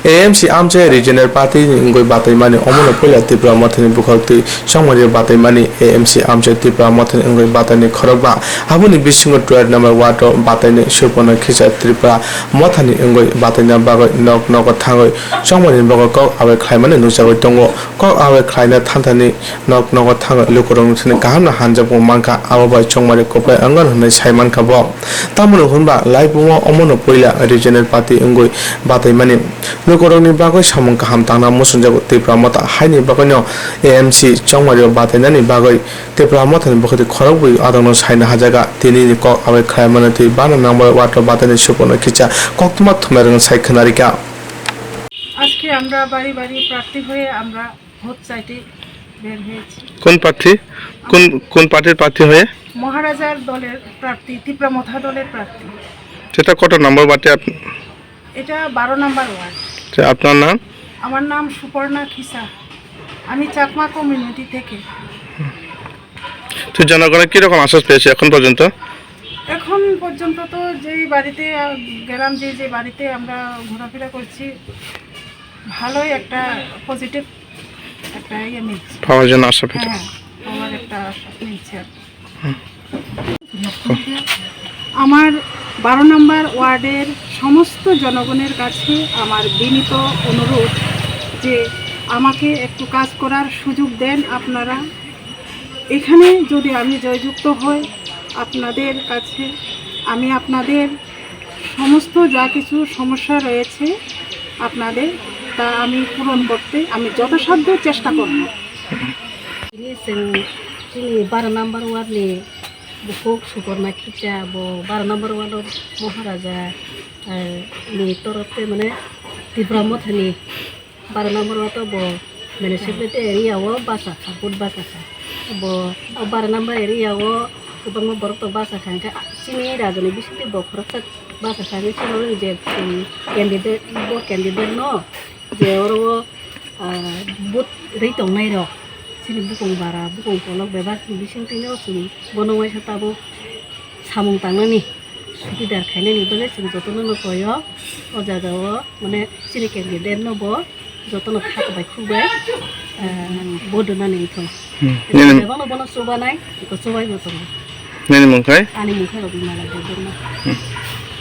AMC Amche Regional Party ngoi batai mani omono poila tipra mathani bukhakti songmari batai mani AMC Amche tipra mathani ngoi batai ni khorokba habuni bisingo trade number wato batai ni surpona khisa tripra mathani ngoi batai na bagai nok nok thangoi songmari bagai kok awe khlaimani nusagoi tongo kok awe khlaina thanthani nok nok thangoi lukorong thini kahana hanjabo manka awabai songmari kopai angan hunai saiman khabo tamuno hunba laibumo omono poila regional party ngoi batai mani lukorongni bagoi samung kaham tangna musunjago tipra mata haini bagoi AMC chongmario batainani bagoi tipra matani bokhati khorokbui adangno saina hajaga tini kok awe khlaimani ti bana number water bataini supona kicha koktuma thumerang saikhanarika আজকে আমরা বাড়ি বাড়ি প্রার্থী হয়ে আমরা vote চাইতে বের হয়েছি। কোন প্রার্থী কোন পার্টির প্রার্থী হয়ে মহারাজার দলের প্রার্থী তিপ্রামথা দলের প্রার্থী। সেটা কত নম্বর বাটে এটা 12 নম্বর ওয়ার্ড। আপনার নাম? আমার নাম সুপর্ণা খিসা, আমি চাকমা কমিউনিটি থেকে। তো জনগণের কি রকম আশ্বাস পেয়েছে এখন পর্যন্ত? এখন পর্যন্ত তো যেই বাড়িতে গেলাম, যে বাড়িতে আমরা ঘোরাফেরা করছি, ভালোই একটা পজিটিভ একটা ইয়ে মিলছে পাওয়ার জন্য আশা পেয়েছে। হ্যাঁ, আমার একটা আশ্বাস মিলছে। আমার 12 নম্বর ওয়ার্ডের সমস্ত জনগণের কাছে আমার বিনীত অনুরোধ যে আমাকে একটু কাজ করার সুযোগ দেন আপনারা। এখানে যদি আমি জয়যুক্ত হই, আপনাদের কাছে আমি আপনাদের সমস্ত যা কিছু সমস্যা রয়েছে আপনাদের তা আমি পূরণ করতে আমি যথাসাধ্য চেষ্টা করব। जोंनि 12 নম্বর वार्डनि बुखौ सुपर्ना खिचा 12 নম্বর वार्डआव महाराजा नि तरफते माने तिप्रा मथानि 12 নম্বর वार्डआव म्युनिसिपालिटी एरियाव बासा बुट बासा 12 নম্বর एरियाव गोबां बरत बासा खांका सिनि राजनि बिसिति बखरसा बासा खानि सिनो जे कैंडिडेट न जे अरो बुट रैतों नायरो sini bukong bara bukong kolok bebas bising tino sini bonowai satabo samung tangnani sudidar khainani bole sini jotono no koyo o jagao mane sini candidate no bo jotono khak bai khubai bodonani thon nene bono bono sobanai ko sobai botono nene mungkai ani mungkai robina la bodona